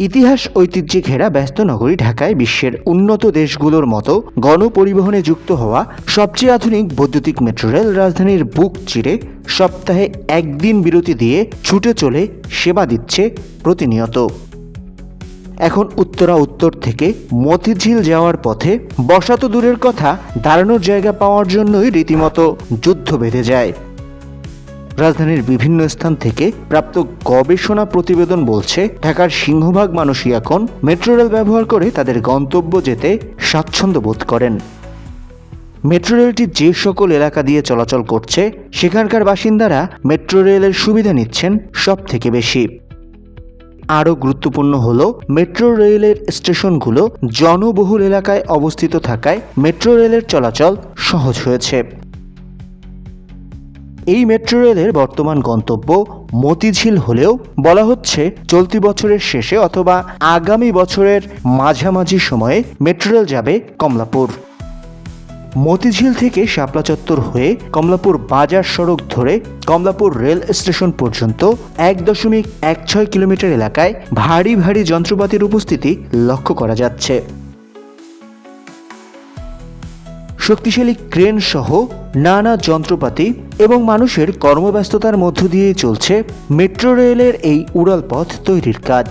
ইতিহাস ঐতিহ্যে ঘেরা ব্যস্ত নগরী ঢাকায় বিশ্বের উন্নত দেশগুলোর মতো গণপরিবহনে যুক্ত হওয়া সবচেয়ে আধুনিক বৈদ্যুতিক মেট্রো রেল রাজধানীর বুক চিরে সপ্তাহে একদিন বিরতি দিয়ে ছুটে চলে সেবা দিচ্ছে প্রতিনিয়ত। এখন উত্তর থেকে মতিঝিল যাওয়ার পথে বসা তো দূরের কথা, দাঁড়ানোর জায়গা পাওয়ার জন্যই রীতিমতো যুদ্ধ বেঁধে যায়। রাজধানীর বিভিন্ন স্থান থেকে প্রাপ্ত গবেষণা প্রতিবেদন বলছে, ঢাকার সিংহভাগ মানুষই এখন মেট্রো রেল ব্যবহার করে তাদের গন্তব্য যেতে স্বাচ্ছন্দ্য বোধ করেন। মেট্রো রেলটি যে সকল এলাকা দিয়ে চলাচল করছে, সেখানকার বাসিন্দারা মেট্রো রেলের সুবিধা নিচ্ছেন সব থেকে বেশি। আরও গুরুত্বপূর্ণ হল, মেট্রো রেলের স্টেশনগুলো জনবহুল এলাকায় অবস্থিত থাকায় মেট্রো রেলের চলাচল সহজ হয়েছে। এই মেট্রো রেলের বর্তমান গন্তব্য মতিঝিল হলেও বলা হচ্ছে চলতি বছরের শেষে অথবা আগামী বছরের মাঝামাঝি সময়ে মেট্রো রেল যাবে কমলাপুর। মতিঝিল থেকে শাপলা চত্বর হয়ে কমলাপুর বাজার সড়ক ধরে কমলাপুর রেল স্টেশন পর্যন্ত 1.16 কিলোমিটার এলাকায় ভারী ভারী যন্ত্রপাতির উপস্থিতি লক্ষ্য করা যাচ্ছে। শক্তিশালী ক্রেন সহ নানা যন্ত্রপাতি এবং মানুষের কর্মব্যস্ততার মধ্য দিয়ে চলছে মেট্রো রেলের এই উড়ালপথ তৈরির কাজ।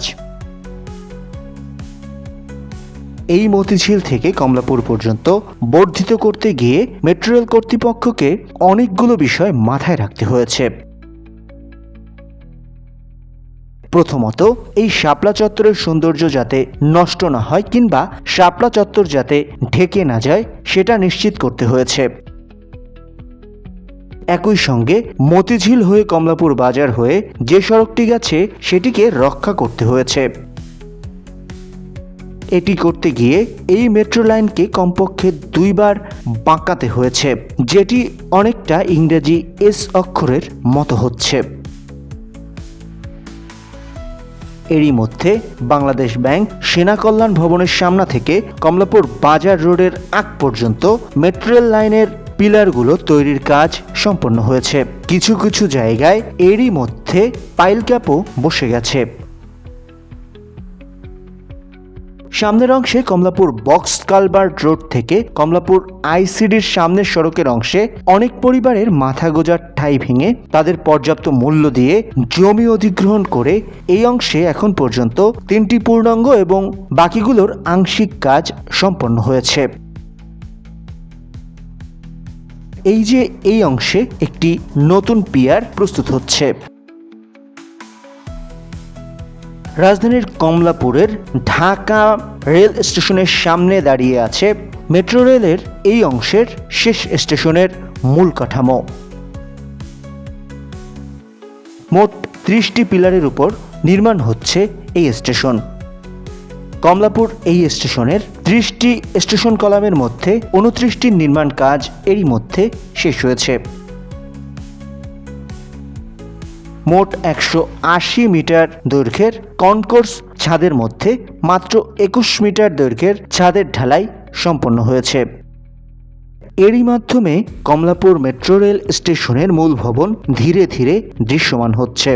এই মতিঝিল থেকে কমলাপুর পর্যন্ত বর্ধিত করতে গিয়ে মেট্রো রেল কর্তৃপক্ষকে অনেকগুলো বিষয় মাথায় রাখতে হয়েছে। প্রথমত, এই শাপলা চত্বরের সৌন্দর্য যাতে নষ্ট না হয় কিংবা শাপলা চত্বর যাতে ঢেকে না যায়, সেটা নিশ্চিত করতে হয়েছে। একই সঙ্গে মতিঝিল হয়ে কমলাপুর বাজার হয়ে যে সড়কটি গেছে সেটিকে রক্ষা করতে হয়েছে। এটি করতে গিয়ে এই মেট্রো লাইনকে কমপক্ষে 2 বার বাঁকাতে হয়েছে, যেটি অনেকটা ইংরেজি এস অক্ষরের মতো হচ্ছে। এরই মধ্যে বাংলাদেশ ব্যাংক সেনা কল্যাণ ভবনের সামনে থেকে কমলাপুর বাজার রোডের আগ পর্যন্ত মেট্রো রেল লাইনের পিলারগুলো তৈরির কাজ সম্পন্ন হয়েছে। কিছু কিছু জায়গায় এরই মধ্যে পাইল ক্যাপও বসে গেছে। সামনের অংশে কমলাপুর বক্স কালভার্ট রোড থেকে কমলাপুর আইসিডির সামনের সড়কের অংশে অনেক পরিবারের মাথা গোঁজার ঠাঁই ভেঙে তাদের পর্যাপ্ত মূল্য দিয়ে জমি অধিগ্রহণ করে এই অংশে এখন পর্যন্ত 3টি পূর্ণাঙ্গ এবং বাকিগুলোর আংশিক কাজ সম্পন্ন হয়েছে। এই যে এই অংশে একটি নতুন পিয়ার প্রস্তুত হচ্ছে। রাজধানীর কমলাপুরের ঢাকা রেল স্টেশনের সামনে দাঁড়িয়ে আছে মেট্রো রেলের এই অংশের শেষ স্টেশনের মূল কাঠামো। মোট 30টি পিলারের উপর নির্মাণ হচ্ছে এই স্টেশন। কমলাপুর এই স্টেশনের 30টি স্টেশন কলামের মধ্যে 29টির নির্মাণ কাজ এরই মধ্যে শেষ হয়েছে। মোট 180 মিটার দৈর্ঘ্যের কনকোর্স ছাদের মধ্যে মাত্র 21 মিটার দৈর্ঘ্যের ছাদের ঢালাই সম্পন্ন হয়েছে। এরই মাধ্যমে কমলাপুর মেট্রো রেল স্টেশনের মূল ভবন ধীরে ধীরে দৃশ্যমান হচ্ছে।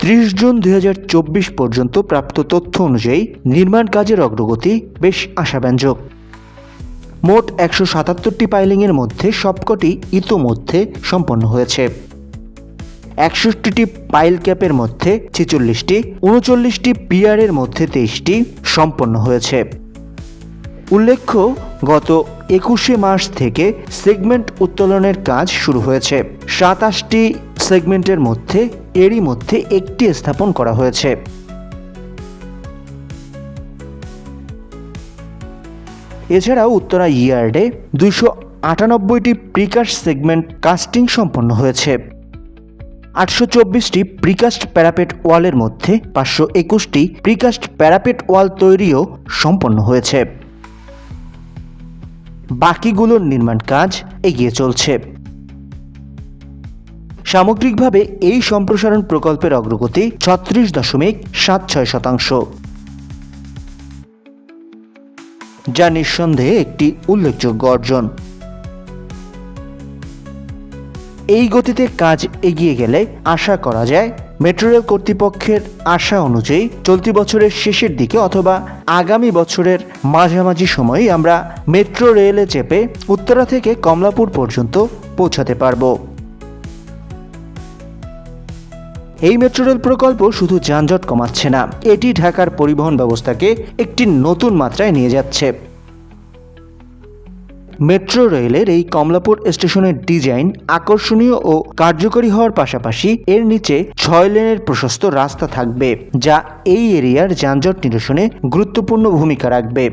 30 জুন 2024 পর্যন্ত প্রাপ্ত তথ্য অনুযায়ী নির্মাণ কাজের অগ্রগতি বেশ আশাব্যঞ্জক। মোট 177টি পাইলিংয়ের মধ্যে সবকটি ইতোমধ্যে সম্পন্ন হয়েছে। 61টি পাইল ক্যাপের মধ্যে 46টি, 39টি পিয়ারের মধ্যে 23টি সম্পন্ন হয়েছে। উল্লেখ্য, গত 21শে মার্চ থেকে সেগমেন্ট উত্তোলনের কাজ শুরু হয়েছে। 27টি সেগমেন্টের মধ্যে এরই মধ্যে একটি স্থাপন করা হয়েছে। এছাড়াও উত্তরা ইয়ার্ডে 298টি প্রিকাস্ট সেগমেন্ট কাস্টিং সম্পন্ন হয়েছে। 824টি প্রিকাস্ট প্যারাপেট ওয়ালের মধ্যে 521টি প্রিকাস্ট প্যারাপেট ওয়াল তৈরিও সম্পন্ন হয়েছে। বাকিগুলোর নির্মাণ কাজ এগিয়ে চলছে। সামগ্রিকভাবে এই সম্প্রসারণ প্রকল্পের অগ্রগতি 36.76%, যা নিঃসন্দেহে একটি উল্লেখযোগ্য অর্জন। এই গতিতে কাজ এগিয়ে গেলে আশা করা যায় মেট্রো রেল কর্তৃপক্ষের আশা অনুযায়ী চলতি বছরের শেষের দিকে অথবা আগামী বছরের মাঝামাঝি সময়ে আমরা মেট্রো রেলে চেপে উত্তরা থেকে কমলাপুর পর্যন্ত পৌঁছাতে পারবো। এই মেট্রো রেল প্রকল্প শুধু যানজট কমাচ্ছে না, এটি ঢাকার পরিবহন ব্যবস্থাকে একটি নতুন মাত্রায় নিয়ে যাচ্ছে। মেট্রো রেলের এই কমলাপুর স্টেশনের ডিজাইন আকর্ষণীয় ও কার্যকরী হওয়ার পাশাপাশি এর নিচে 6 লেনের প্রশস্ত রাস্তা থাকবে, যা এই এরিয়ার যানজট নিরসনে গুরুত্বপূর্ণ ভূমিকা রাখবে।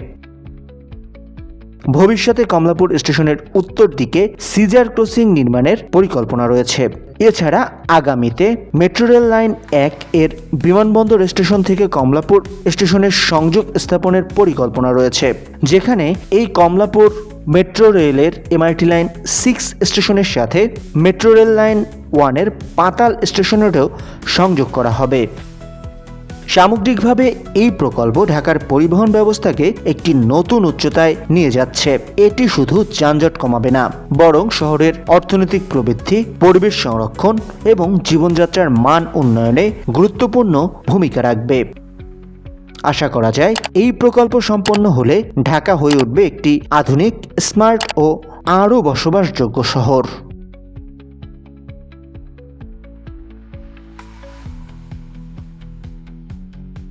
ভবিষ্যতে কমলাপুর স্টেশনের উত্তর দিকে সিজার ক্রসিং নির্মাণের পরিকল্পনা রয়েছে। এছাড়া আগামীতে মেট্রো রেল লাইন 1 এর বিমানবন্দর স্টেশন থেকে কমলাপুর স্টেশনের সংযোগ স্থাপনের পরিকল্পনা রয়েছে, যেখানে এই কমলাপুর মেট্রো রেলের এমআরটি লাইন 6 স্টেশনের সাথে মেট্রো রেল লাইন 1 এর পাতাল স্টেশনেরও সংযোগ করা হবে। সামগ্রিকভাবে এই প্রকল্প ঢাকার পরিবহন ব্যবস্থাকে একটি নতুন উচ্চতায় নিয়ে যাচ্ছে। এটি শুধু যানজট কমাবে না, বরং শহরের অর্থনৈতিক প্রবৃদ্ধি, পরিবেশ সংরক্ষণ এবং জীবনযাত্রার মান উন্নয়নে গুরুত্বপূর্ণ ভূমিকা রাখবে। আশা করা যায় এই প্রকল্প সম্পন্ন হলে ঢাকা হয়ে উঠবে একটি আধুনিক, স্মার্ট ও আরও বসবাসযোগ্য শহর।